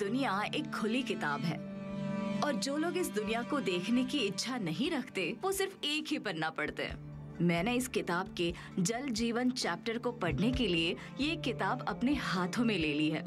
दुनिया एक खुली किताब है और जो लोग इस दुनिया को देखने की इच्छा नहीं रखते वो सिर्फ एक ही पन्ना पढ़ते हैं। मैंने इस किताब के जल जीवन चैप्टर को पढ़ने के लिए ये किताब अपने हाथों में ले ली है।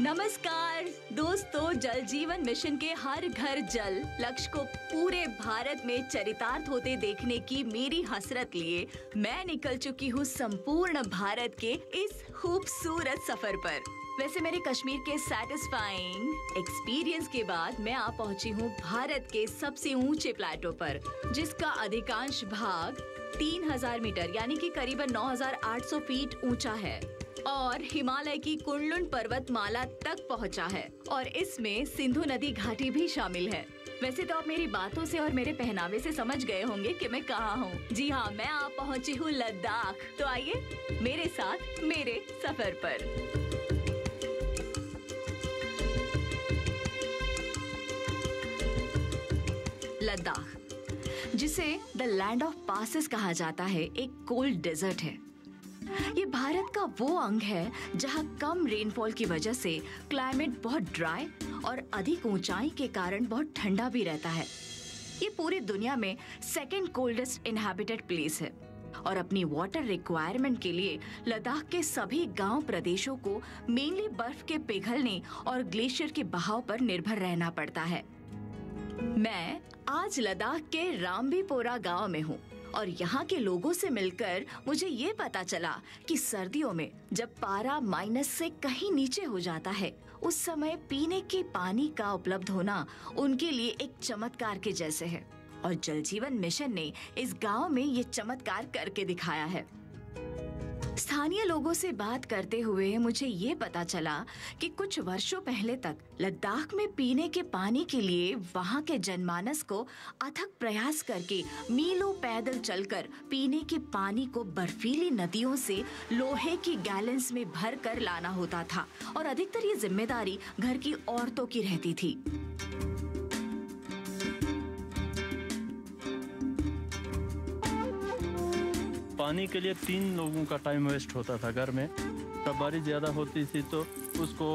नमस्कार दोस्तों, जल जीवन मिशन के हर घर जल लक्ष्य को पूरे भारत में चरितार्थ होते देखने की मेरी हसरत लिए मैं निकल चुकी हूँ संपूर्ण भारत के इस खूबसूरत सफर पर। वैसे मेरे कश्मीर के सैटिस्फाइंग एक्सपीरियंस के बाद मैं आ पहुँची हूँ भारत के सबसे ऊंचे प्लेटो पर, जिसका अधिकांश भाग 3000 मीटर यानी कि करीबन 9800 फीट ऊंचा है और हिमालय की कुनलुन पर्वतमाला तक पहुंचा है और इसमें सिंधु नदी घाटी भी शामिल है। वैसे तो आप मेरी बातों से और मेरे पहनावे से समझ गए होंगे कि मैं कहाँ हूँ। जी हाँ, मैं आ पहुंची हूँ लद्दाख। तो आइए मेरे साथ मेरे सफर पर। लद्दाख, जिसे द लैंड ऑफ पासेस कहा जाता है, एक कोल्ड डेजर्ट है। ये भारत का वो अंग है जहाँ कम रेनफॉल की वजह से क्लाइमेट बहुत ड्राई और अधिक ऊंचाई के कारण बहुत ठंडा भी रहता है। ये पूरी दुनिया में सेकंड कोल्डेस्ट इनहैबिटेड प्लेस है और अपनी वाटर रिक्वायरमेंट के लिए लद्दाख के सभी गांव प्रदेशों को मेनली बर्फ के पिघलने और ग्लेशियर के बहाव पर निर्भर रहना पड़ता है। मैं आज लद्दाख के रामबीपोरा गांव में हूँ और यहाँ के लोगों से मिलकर मुझे ये पता चला कि सर्दियों में जब पारा माइनस से कहीं नीचे हो जाता है, उस समय पीने के पानी का उपलब्ध होना उनके लिए एक चमत्कार के जैसे है और जल जीवन मिशन ने इस गांव में ये चमत्कार करके दिखाया है। स्थानीय लोगों से बात करते हुए मुझे ये पता चला कि कुछ वर्षों पहले तक लद्दाख में पीने के पानी के लिए वहाँ के जनमानस को अथक प्रयास करके मीलों पैदल चलकर पीने के पानी को बर्फीली नदियों से लोहे की गैलन्स में भर कर लाना होता था और अधिकतर ये जिम्मेदारी घर की औरतों की रहती थी। पानी के लिए 3 लोगों का टाइम वेस्ट होता था घर में। जब बारिश ज़्यादा होती थी तो उसको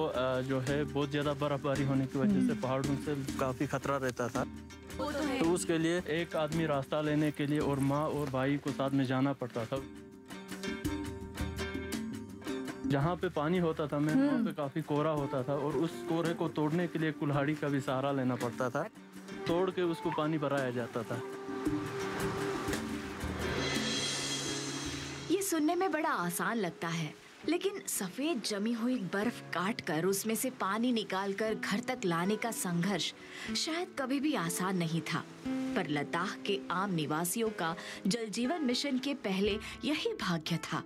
जो है बहुत ज़्यादा बर्फबारी होने की वजह से पहाड़ों से काफ़ी खतरा रहता था। तो उसके लिए एक आदमी रास्ता लेने के लिए और माँ और भाई को साथ में जाना पड़ता था। जहाँ पे पानी होता था मैं वहाँ पे काफ़ी कोहरा होता था और उस कोहरे को तोड़ने के लिए कुल्हाड़ी का भी सहारा लेना पड़ता था। तोड़ के उसको पानी भराया जाता था। सुनने में बड़ा आसान लगता है, लेकिन सफेद जमी हुई बर्फ काट कर उसमें से पानी निकालकर घर तक लाने का संघर्ष शायद कभी भी आसान नहीं था। पर लद्दाख के आम निवासियों का जल जीवन मिशन के पहले यही भाग्य था।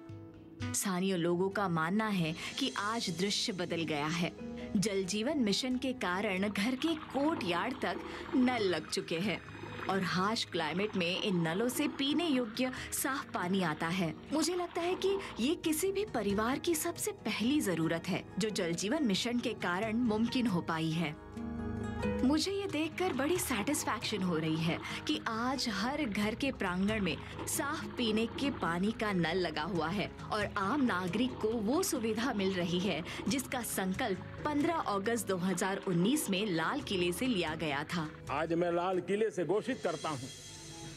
स्थानीय लोगों का मानना है कि आज दृश्य बदल गया है। जल जीवन मिशन के कारण घर के कोर्ट यार्ड तक नल लग चुके हैं और हार्श क्लाइमेट में इन नलों से पीने योग्य साफ पानी आता है। मुझे लगता है कि ये किसी भी परिवार की सबसे पहली जरूरत है जो जल जीवन मिशन के कारण मुमकिन हो पाई है। मुझे ये देखकर बड़ी सेटिस्फैक्शन हो रही है कि आज हर घर के प्रांगण में साफ पीने के पानी का नल लगा हुआ है और आम नागरिक को वो सुविधा मिल रही है जिसका संकल्प 15 अगस्त 2019 में लाल किले से लिया गया था। आज मैं लाल किले से घोषित करता हूँ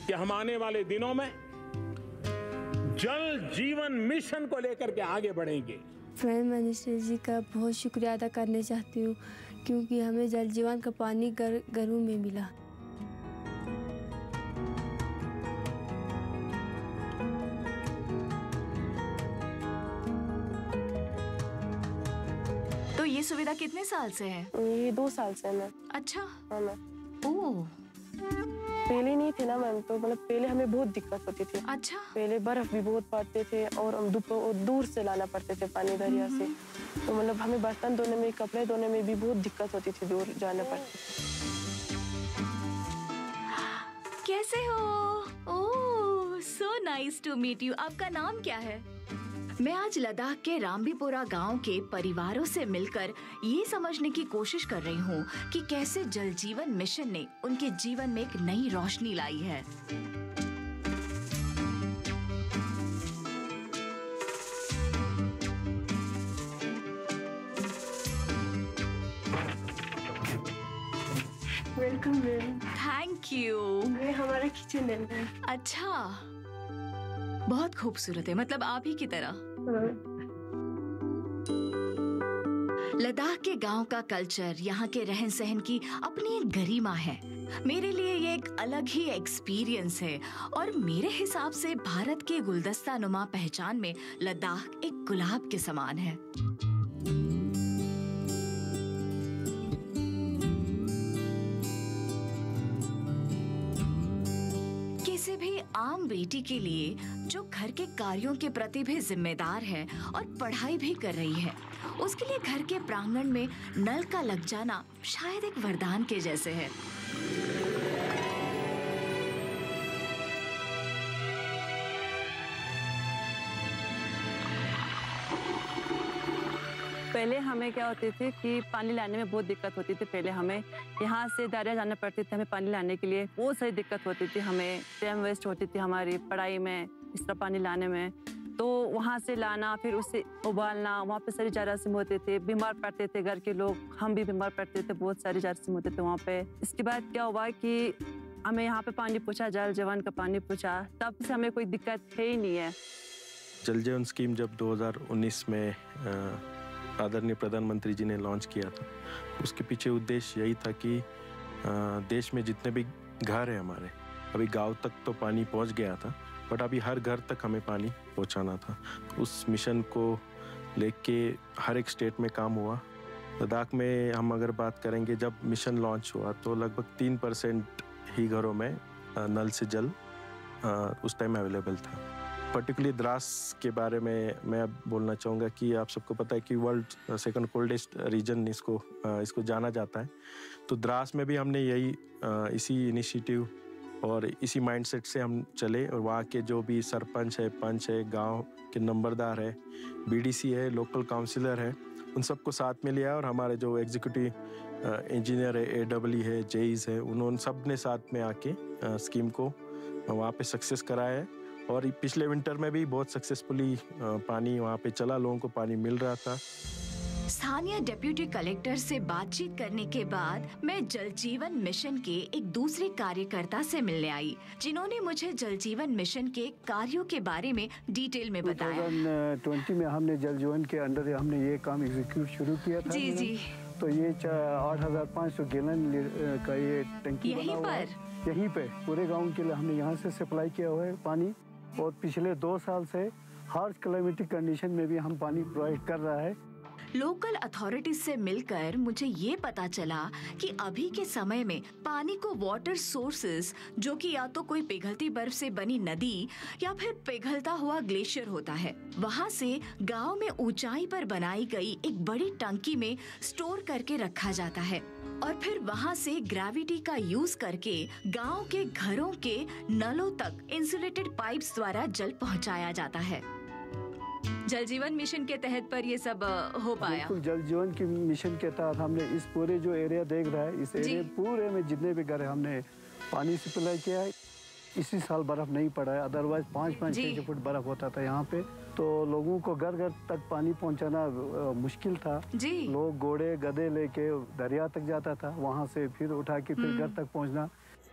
कि हम आने वाले दिनों में जल जीवन मिशन को लेकर के आगे बढ़ेंगे। प्राइम मिनिस्टर जी का बहुत शुक्रिया अदा करना चाहती हूँ क्योंकि हमें जल जीवन का पानी घरों में मिला। ये सुविधा कितने साल से है? ये 2 साल से है मैम। अच्छा। हाँ मैम। ओह, पहले नहीं थे ना मैम, तो मतलब पहले हमें बहुत दिक्कत होती थी। अच्छा। पहले बर्फ भी बहुत पड़ते थे और हम दूर से लाना पड़ते थे पानी दरिया से, तो मतलब हमें बर्तन धोने में, कपड़े धोने में भी बहुत दिक्कत होती थी, दूर जाना पड़ता। कैसे हो? Oh, so nice to meet you. आपका नाम क्या है? मैं आज लद्दाख के रामबीपोरा गांव के परिवारों से मिलकर ये समझने की कोशिश कर रही हूँ कि कैसे जल जीवन मिशन ने उनके जीवन में एक नई रोशनी लाई है। Welcome ma'am. Thank you. ये हमारा किचन है मैम। अच्छा, बहुत खूबसूरत है, मतलब आप ही की तरह। लद्दाख के गांव का कल्चर, यहाँ के रहन सहन की अपनी एक गरिमा है। मेरे लिए ये एक अलग ही एक्सपीरियंस है और मेरे हिसाब से भारत के गुलदस्ता नुमा पहचान में लद्दाख एक गुलाब के समान है। किसी भी आम बेटी के लिए जो घर के कार्यों के प्रति भी जिम्मेदार है और पढ़ाई भी कर रही है, उसके लिए घर के प्रांगण में नल का लग जाना शायद एक वरदान के जैसे है। पहले हमें क्या होती थी कि पानी लाने में बहुत दिक्कत होती थी। पहले हमें यहाँ से दरिया जाना पड़ती थी, हमें पानी लाने के लिए बहुत सारी दिक्कत होती थी। हमें टाइम वेस्ट होती थी हमारी पढ़ाई में, इस तरह पानी लाने में। तो वहाँ से लाना, फिर उसे उबालना, वहाँ पे सारी जरासीम होते थे, बीमार पड़ते थे घर के लोग, हम भी बीमार पड़ते थे, बहुत सारे जरासीम होते थे वहाँ पे। इसके बाद क्या हुआ कि हमें यहाँ पे पानी पूछा, जल जीवन का पानी पूछा, तब से हमें कोई दिक्कत है ही नहीं है। जल जीवन स्कीम जब 2019 में आदरणीय प्रधानमंत्री जी ने लॉन्च किया था, उसके पीछे उद्देश्य यही था कि देश में जितने भी घर हैं हमारे, अभी गांव तक तो पानी पहुंच गया था, बट अभी हर घर तक हमें पानी पहुंचाना था। उस मिशन को लेके हर एक स्टेट में काम हुआ। लद्दाख में हम अगर बात करेंगे, जब मिशन लॉन्च हुआ तो लगभग 3% ही घरों में नल से जल उस टाइम अवेलेबल था। पर्टिकुलरली द्रास के बारे में मैं अब बोलना चाहूँगा कि आप सबको पता है कि वर्ल्ड सेकंड कोल्डेस्ट रीजन इसको जाना जाता है। तो द्रास में भी हमने यही इसी इनिशिएटिव और इसी माइंडसेट से हम चले, और वहाँ के जो भी सरपंच है, पंच है, गांव के नंबरदार है, बीडीसी है, लोकल काउंसिलर है, उन सबको साथ में लिया, और हमारे जो एग्जीक्यूटिव इंजीनियर है, एडब्ल्यू है, जेईज है, उन्होंने सब ने साथ में आके स्कीम को वहाँ पे सक्सेस कराया है। और पिछले विंटर में भी बहुत सक्सेसफुली पानी वहाँ पे चला, लोगों को पानी मिल रहा था। स्थानीय डिप्टी कलेक्टर से बातचीत करने के बाद मैं जल जीवन मिशन के एक दूसरे कार्यकर्ता से मिलने आई, जिन्होंने मुझे जल जीवन मिशन के कार्यों के बारे में डिटेल में बताया। 2020 में हमने जल जीवन के अंडर हमने ये काम एग्जीक्यूट शुरू किया था। जी जी। तो ये 8,500 गैलन का ये टंकी बना हुआ है यहीं पे पूरे गाँव के लिए। हमने यहाँ से सप्लाई किया हुआ है पानी, और पिछले 2 साल से हार्श क्लाइमेटिक कंडीशन में भी हम पानी प्रोवाइड कर रहा है। लोकल अथॉरिटीज से मिलकर मुझे ये पता चला कि अभी के समय में पानी को वाटर सोर्सेज, जो कि या तो कोई पिघलती बर्फ से बनी नदी या फिर पिघलता हुआ ग्लेशियर होता है, वहाँ से गांव में ऊंचाई पर बनाई गई एक बड़ी टंकी में स्टोर करके रखा जाता है, और फिर वहाँ से ग्रेविटी का यूज करके गांव के घरों के नलों तक इंसुलेटेड पाइप्स द्वारा जल पहुँचाया जाता है। जल जीवन मिशन के तहत पर ये सब हो पाया। जल जीवन की मिशन के तहत हमने इस पूरे जो एरिया देख रहा है, इस एरिया पूरे में जितने भी घर है हमने पानी सप्लाई किया है। इसी साल बर्फ नहीं पड़ा है, अदरवाइज 5-6 फुट बर्फ होता था यहाँ पे, तो लोगों को घर घर तक पानी पहुँचाना मुश्किल था। लोग घोड़े गधे लेके दरिया तक जाता था, वहाँ से फिर उठा के फिर घर तक पहुँचना।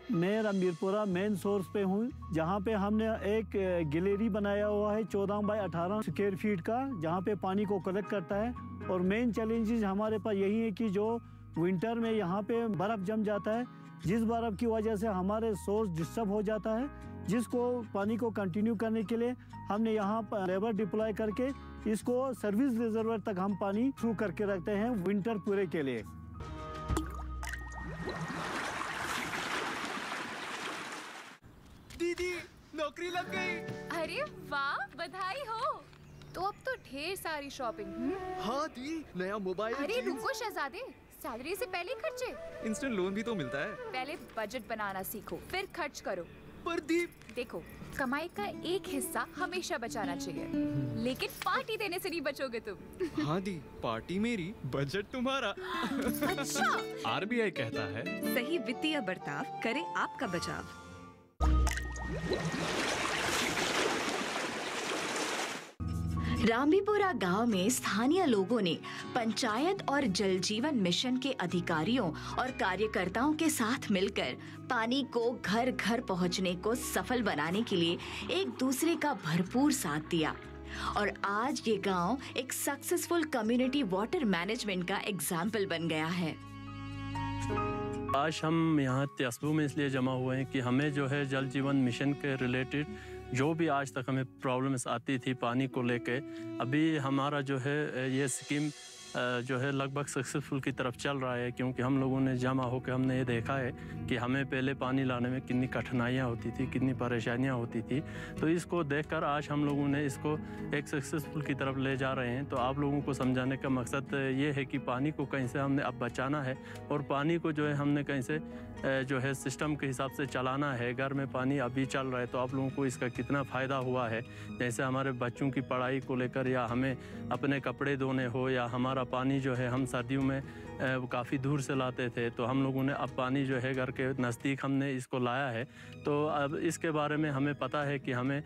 मैं रामबीरपुरा मेन सोर्स पे हूँ, जहाँ पे हमने एक गैलरी बनाया हुआ है 14 बाय 18 स्क्वायर फीट का, जहाँ पे पानी को कलेक्ट करता है। और मेन चैलेंजेस हमारे पास यही है कि जो विंटर में यहाँ पे बर्फ़ जम जाता है, जिस बर्फ़ की वजह से हमारे सोर्स डिस्टर्ब हो जाता है, जिसको पानी को कंटिन्यू करने के लिए हमने यहाँ पर लेबर डिप्लॉय करके इसको सर्विस रिजर्वर तक हम पानी थ्रू करके रखते हैं विंटर पूरे के लिए। दीदी नौकरी लग गई। अरे वाह, बधाई हो। तो अब तो ढेर सारी शॉपिंग। हाँ दी, नया मोबाइल। अरे रुको शहजादे, सैलरी से पहले खर्चे। इंस्टेंट लोन भी तो मिलता है। पहले बजट बनाना सीखो, फिर खर्च करो। पर दी, देखो, कमाई का एक हिस्सा हमेशा बचाना चाहिए, लेकिन पार्टी देने से नहीं बचोगे तुम। हाँ दी, पार्टी मेरी, बजट तुम्हारा। अच्छा। आरबीआई कहता है, सही वित्तीय बर्ताव करे आपका बचाव। रामबीपुरा गांव में स्थानीय लोगों ने पंचायत और जल जीवन मिशन के अधिकारियों और कार्यकर्ताओं के साथ मिलकर पानी को घर घर पहुंचने को सफल बनाने के लिए एक दूसरे का भरपूर साथ दिया और आज ये गांव एक सक्सेसफुल कम्युनिटी वाटर मैनेजमेंट का एग्जाम्पल बन गया है। आज हम यहाँ त्यासबू में इसलिए जमा हुए हैं कि हमें जो है जल जीवन मिशन के रिलेटेड जो भी आज तक हमें प्रॉब्लम्स आती थी पानी को लेके, अभी हमारा जो है ये स्कीम जो है लगभग सक्सेसफुल की तरफ चल रहा है, क्योंकि हम लोगों ने जमा होकर हमने ये देखा है कि हमें पहले पानी लाने में कितनी कठिनाइयाँ होती थी, कितनी परेशानियाँ होती थी। तो इसको देखकर आज हम लोगों ने इसको एक सक्सेसफुल की तरफ ले जा रहे हैं। तो आप लोगों को समझाने का मकसद ये है कि पानी को कैसे हमने अब बचाना है और पानी को जो है हमने कैसे जो है सिस्टम के हिसाब से चलाना है। घर में पानी अभी चल रहा है तो आप लोगों को इसका कितना फ़ायदा हुआ है, जैसे हमारे बच्चों की पढ़ाई को लेकर या हमें अपने कपड़े धोने हो या हमारा पानी जो है हम सर्दियों में काफ़ी दूर से लाते थे, तो हम लोगों ने अब पानी जो है घर के नज़दीक हमने इसको लाया है। तो अब इसके बारे में हमें पता है कि हमें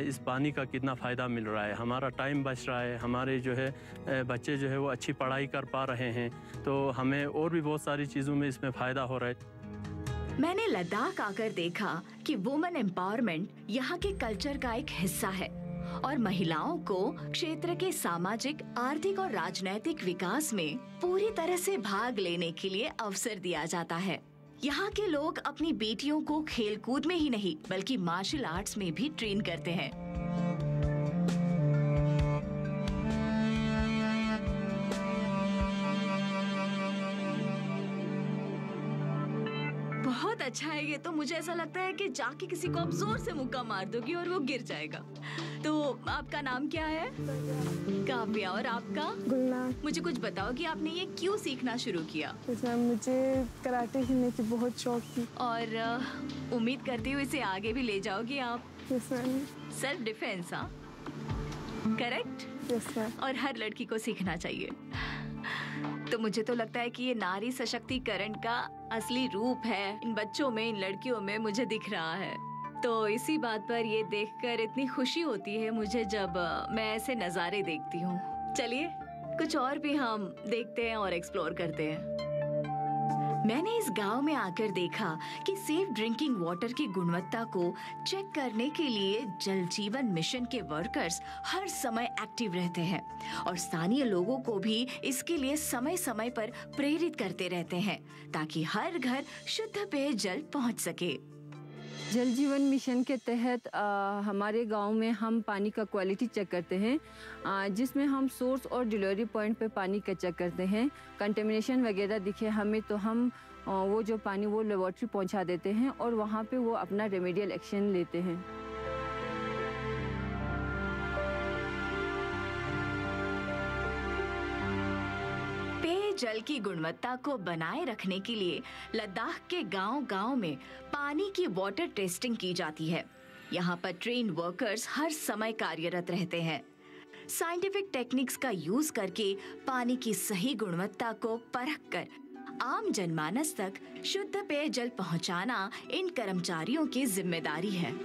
इस पानी का कितना फ़ायदा मिल रहा है, हमारा टाइम बच रहा है, हमारे जो है बच्चे जो है वो अच्छी पढ़ाई कर पा रहे हैं, तो हमें और भी बहुत सारी चीज़ों में इसमें फ़ायदा हो रहा है। मैंने लद्दाख आकर देखा कि वुमेन एम्पावरमेंट यहाँ के कल्चर का एक हिस्सा है और महिलाओं को क्षेत्र के सामाजिक, आर्थिक और राजनैतिक विकास में पूरी तरह से भाग लेने के लिए अवसर दिया जाता है। यहाँ के लोग अपनी बेटियों को खेलकूद में ही नहीं बल्कि मार्शल आर्ट्स में भी ट्रेन करते हैं। बहुत अच्छा है ये तो। मुझे ऐसा लगता है कि जाके किसी को आप जोर से मुक्का मार दोगी और वो गिर जाएगा। तो आपका नाम क्या है? काव्या। और आपका? गुलनार। मुझे कुछ बताओ कि आपने ये क्यों सीखना शुरू किया? मुझे कराटे खेलने की बहुत शौक थी और उम्मीद करती हूँ इसे आगे भी ले जाओगी आप। सेल्फ डिफेंस, हाँ, करेक्ट। और हर लड़की को सीखना चाहिए। तो मुझे तो लगता है कि ये नारी सशक्तिकरण का असली रूप है इन बच्चों में, इन लड़कियों में मुझे दिख रहा है। तो इसी बात पर ये देखकर इतनी खुशी होती है मुझे जब मैं ऐसे नज़ारे देखती हूँ। चलिए कुछ और भी हम देखते हैं और एक्सप्लोर करते हैं। मैंने इस गांव में आकर देखा कि सेफ ड्रिंकिंग वाटर की गुणवत्ता को चेक करने के लिए जल जीवन मिशन के वर्कर्स हर समय एक्टिव रहते हैं और स्थानीय लोगों को भी इसके लिए समय समय पर प्रेरित करते रहते हैं ताकि हर घर शुद्ध पेयजल पहुंच सके। जल जीवन मिशन के तहत हमारे गांव में हम पानी का क्वालिटी चेक करते हैं, जिसमें हम सोर्स और डिलीवरी पॉइंट पे पानी का चेक करते हैं। कंटेमिनेशन वगैरह दिखे हमें तो हम वो जो पानी वो लेबोरेटरी पहुंचा देते हैं और वहाँ पे वो अपना रेमेडियल एक्शन लेते हैं। जल की गुणवत्ता को बनाए रखने के लिए लद्दाख के गांव-गांव में पानी की वाटर टेस्टिंग की जाती है। यहाँ पर ट्रेन वर्कर्स हर समय कार्यरत रहते हैं। साइंटिफिक टेक्निक्स का यूज करके पानी की सही गुणवत्ता को परखकर आम जनमानस तक शुद्ध पेयजल पहुँचाना इन कर्मचारियों की जिम्मेदारी है।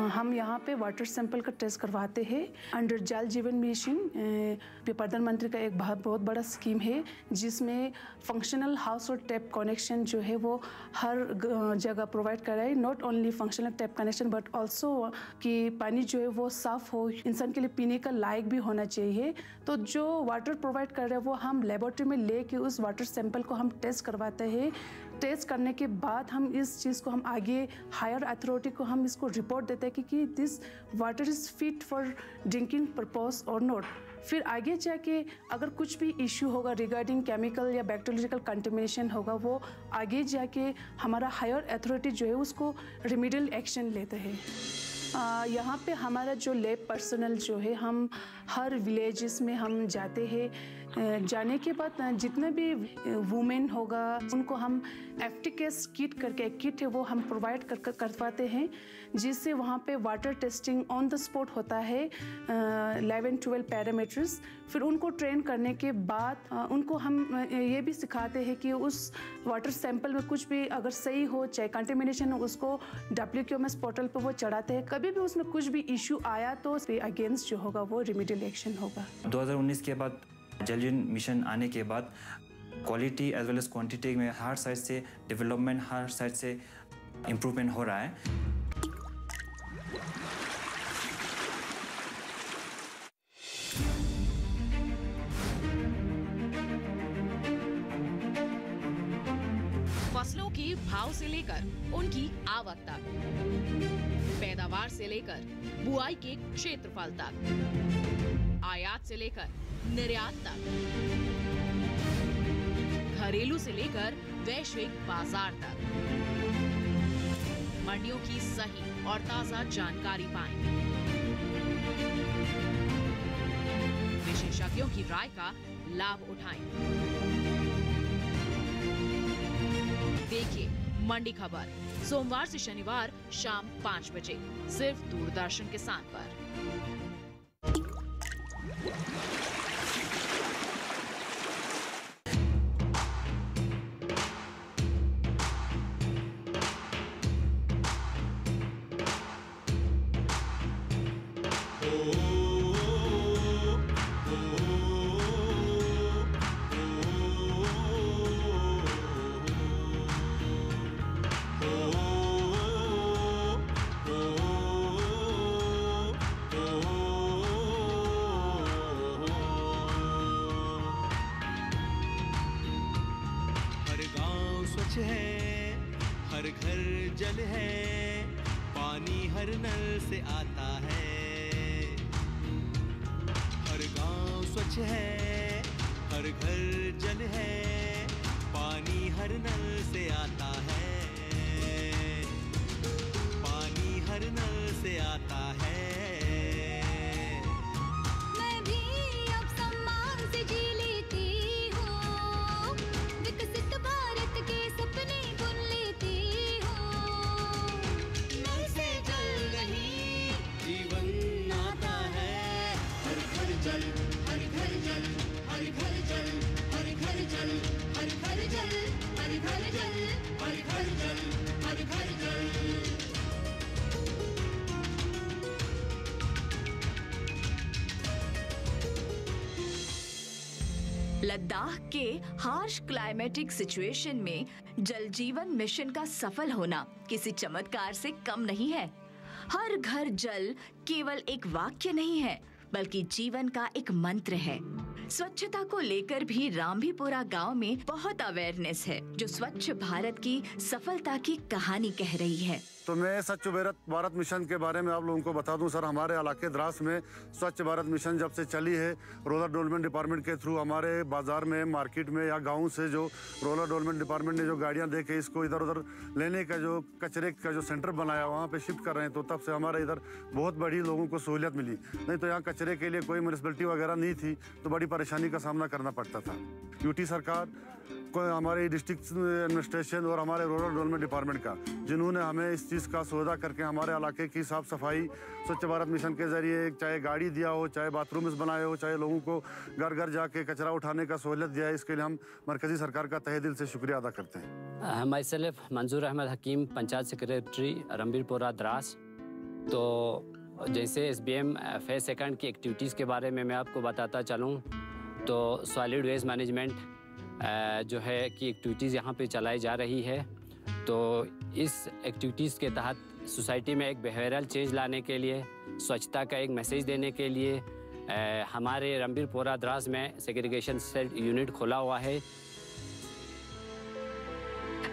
हम यहाँ पे वाटर सैंपल का टेस्ट करवाते हैं अंडर जल जीवन मिशन। प्रधानमंत्री का एक बहुत बड़ा स्कीम है जिसमें फंक्शनल हाउस और टैप कनेक्शन जो है वो हर जगह प्रोवाइड कराए। Not only functional tap connection but also कि पानी जो है वो साफ़ हो, इंसान के लिए पीने का लायक भी होना चाहिए। तो जो वाटर प्रोवाइड कर रहे हैं वो हम लेबोरेटरी में लेके उस वाटर सैंपल को हम टेस्ट करवाते हैं। टेस्ट करने के बाद हम इस चीज़ को हम आगे हायर अथॉरिटी को हम इसको रिपोर्ट देते हैं कि this water is fit for drinking purpose और नॉट। फिर आगे जाके अगर कुछ भी इशू होगा रिगार्डिंग केमिकल या बैक्टीरियोलॉजिकल कंटेमिनेशन होगा, वो आगे जाके हमारा हायर अथॉरिटी जो है उसको रेमेडियल एक्शन लेते हैं। यहाँ पे हमारा जो लैब पर्सनल जो है हम हर विलेजेस में हम जाते हैं। जाने के बाद जितने भी वुमेन होगा उनको हम एफटीकेस किट करके एक किट है वो हम प्रोवाइड करवाते हैं, जिससे वहाँ पे water testing on the spot होता है 11-12 पैरामीटर्स। फिर उनको ट्रेन करने के बाद उनको हम ये भी सिखाते हैं कि उस वाटर सैंपल में कुछ भी अगर सही हो चाहे कंटेमिनेशन हो उसको WQMS पोर्टल पर वो चढ़ाते हैं। कभी भी उसमें कुछ भी इशू आया तो उस पे अगेंस्ट जो होगा वो रेमेडियल एक्शन होगा। 2019 के बाद जल जीवन मिशन आने के बाद quality as well as quantity में हर साइड से डेवलपमेंट, हर साइड से इम्प्रूवमेंट हो रहा है। फसलों के भाव से लेकर उनकी आवक तक, पैदावार से लेकर बुआई के क्षेत्रफल तक, आयात से लेकर निर्यात तक, घरेलू से लेकर वैश्विक बाजार तक, मंडियों की सही और ताजा जानकारी पाएं। विशेषज्ञों की राय का लाभ उठाएं। देखिए मंडी खबर सोमवार से शनिवार शाम 5 बजे सिर्फ दूरदर्शन किसान पर। हर घर जल है, पानी हर नल से आता है। हर गांव स्वच्छ है, हर घर जल है, पानी हर नल से आता है। पानी हर नल से आता है। मैं भी अब सम्मान से जी लेती हूँ, विकसित भारत के सपने बुन लेती हूँ। नल से जल नहीं जीवन आता है। हर घर जल, हर घर जल, हर घर जल, हर घर जल, हर घर जल, हर घर जल, हर घर जल, हर घर जल। लद्दाख के हार्श क्लाइमेटिक सिचुएशन में जल जीवन मिशन का सफल होना किसी चमत्कार से कम नहीं है। हर घर जल केवल एक वाक्य नहीं है, बल्कि जीवन का एक मंत्र है। स्वच्छता को लेकर भी रामभीपुरा गांव में बहुत अवेयरनेस है, जो स्वच्छ भारत की सफलता की कहानी कह रही है। तो मैं स्वच्छ भारत मिशन के बारे में आप लोगों को बता दूं। सर, हमारे इलाके द्रास में स्वच्छ भारत मिशन जब से चली है, रूरल डेवलपमेंट डिपार्टमेंट के थ्रू हमारे बाजार में, मार्केट में या गांव से जो रूरल डेवलपमेंट डिपार्टमेंट ने जो गाड़ियां दे के इसको इधर उधर लेने का जो कचरे का जो सेंटर बनाया वहाँ पे शिफ्ट कर रहे हैं, तो तब से हमारे इधर बहुत बड़ी लोगों को सहूलियत मिली। नहीं तो यहाँ कचरे के लिए कोई म्यूनिसिपलिटी वगैरह नहीं थी, तो बड़ी परेशानी का सामना करना पड़ता था। यूटी सरकार को, हमारे डिस्ट्रिक्ट एडमिनिस्ट्रेशन और हमारे रूरल डेवलपमेंट डिपार्टमेंट का, जिन्होंने हमें इस चीज़ का सुविधा करके हमारे इलाके की साफ़ सफाई स्वच्छ भारत मिशन के जरिए चाहे गाड़ी दिया हो, चाहे बाथरूम्स बनाए हो, चाहे लोगों को घर घर जाके कचरा उठाने का सहूलियत दिया है, इसके लिए हम मरकजी सरकार का तहे दिल से शुक्रिया अदा करते हैं। माई सेल्फ मंजूर अहमद हकीम, पंचायत सेक्रेटरी रामभीपुरा द्रास। तो जैसे SBM फेज सेकंड की एक्टिविटीज़ के बारे में मैं आपको बताता चलूँ तो सॉलिड वेस्ट मैनेजमेंट जो है कि एक्टिविटीज़ यहाँ पे चलाई जा रही है। तो इस एक्टिविटीज़ के तहत सोसाइटी में एक बिहेवियरल चेंज लाने के लिए, स्वच्छता का एक मैसेज देने के लिए हमारे रंबीरपोरा द्रास में सेग्रीगेशन सेल यूनिट खोला हुआ है।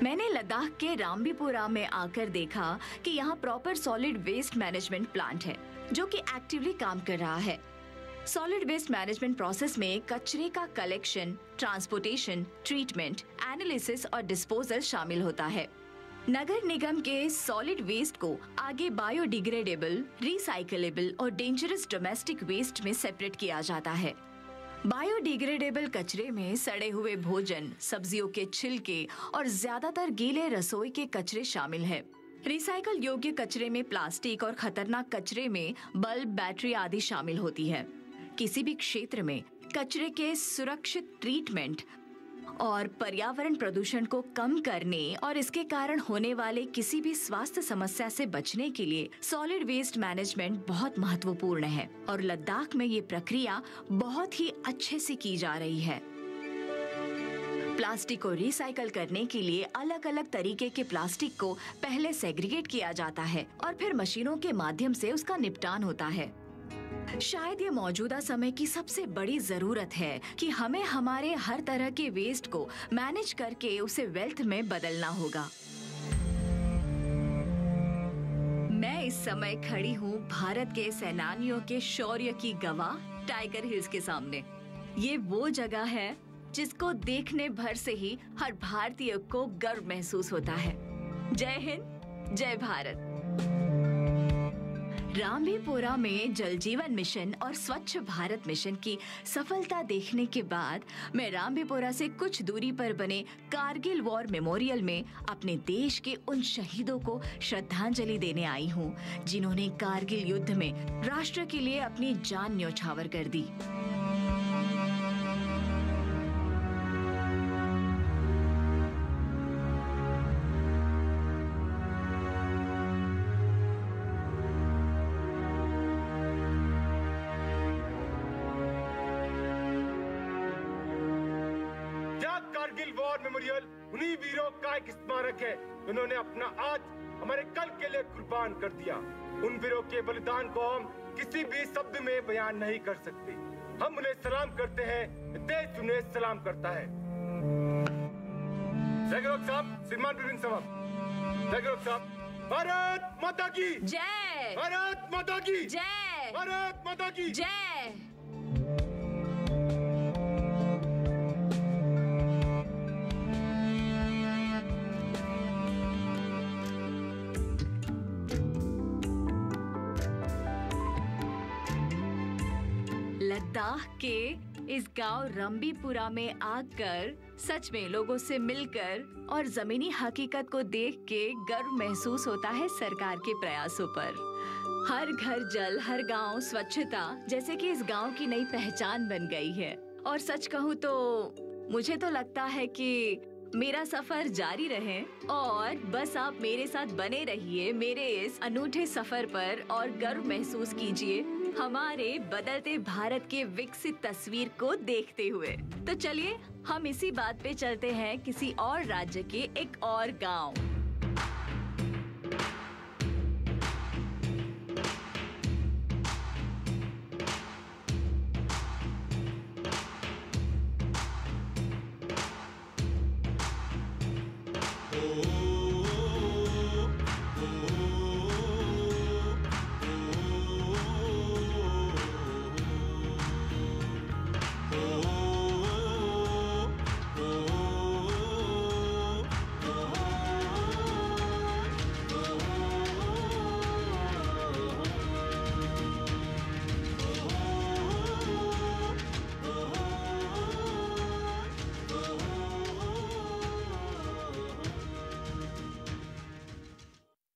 मैंने लद्दाख के रामबीपुरा में आकर देखा कि यहाँ proper solid waste management plant है जो कि एक्टिवली काम कर रहा है। सॉलिड वेस्ट मैनेजमेंट प्रोसेस में कचरे का कलेक्शन, ट्रांसपोर्टेशन, ट्रीटमेंट, एनालिसिस और डिस्पोजल शामिल होता है। नगर निगम के सॉलिड वेस्ट को आगे बायोडिग्रेडेबल, रिसाइकलेबल और डेंजरस डोमेस्टिक वेस्ट में सेपरेट किया जाता है। बायोडिग्रेडेबल कचरे में सड़े हुए भोजन, सब्जियों के छिलके और ज्यादातर गीले रसोई के कचरे शामिल है। रिसाइकल योग्य कचरे में प्लास्टिक और खतरनाक कचरे में बल्ब, बैटरी आदि शामिल होती है। किसी भी क्षेत्र में कचरे के सुरक्षित ट्रीटमेंट और पर्यावरण प्रदूषण को कम करने और इसके कारण होने वाले किसी भी स्वास्थ्य समस्या से बचने के लिए सॉलिड वेस्ट मैनेजमेंट बहुत महत्वपूर्ण है और लद्दाख में ये प्रक्रिया बहुत ही अच्छे से की जा रही है। प्लास्टिक को रिसाइकल करने के लिए अलग अलग तरीके के प्लास्टिक को पहले सेग्रीगेट किया जाता है और फिर मशीनों के माध्यम से उसका निपटान होता है। शायद ये मौजूदा समय की सबसे बड़ी जरूरत है कि हमें हमारे हर तरह के वेस्ट को मैनेज करके उसे वेल्थ में बदलना होगा। मैं इस समय खड़ी हूँ भारत के सेनानियों के शौर्य की गवाह टाइगर हिल्स के सामने। ये वो जगह है जिसको देखने भर से ही हर भारतीय को गर्व महसूस होता है। जय हिंद, जय भारत। रामबीपुरा में जल जीवन मिशन और स्वच्छ भारत मिशन की सफलता देखने के बाद मैं रामबीपुरा से कुछ दूरी पर बने कारगिल वॉर मेमोरियल में अपने देश के उन शहीदों को श्रद्धांजलि देने आई हूँ जिन्होंने कारगिल युद्ध में राष्ट्र के लिए अपनी जान न्यौछावर कर दी। मेमोरियल उन्हीं वीरों का एक स्मारक है उन्होंने अपना आज हमारे कल के लिए कुर्बान कर दिया। उन वीरों के बलिदान को हम किसी भी शब्द में बयान नहीं कर सकते। हम उन्हें सलाम करते हैं, देश उन्हें सलाम करता है। श्रीमान विपिन साहब, भारत माता की जय, भारत माता की जय, भारत माता की जय। लद्दाख के इस गांव रंबीपुरा में आकर सच में लोगों से मिलकर और जमीनी हकीकत को देख के गर्व महसूस होता है सरकार के प्रयासों पर। हर घर जल, हर गांव स्वच्छता जैसे कि इस गांव की नई पहचान बन गई है। और सच कहूँ तो मुझे तो लगता है कि मेरा सफर जारी रहे और बस आप मेरे साथ बने रहिए मेरे इस अनूठे सफर पर और गर्व महसूस कीजिए हमारे बदलते भारत के विकसित तस्वीर को देखते हुए। तो चलिए हम इसी बात पे चलते हैं किसी और राज्य के एक और गांव।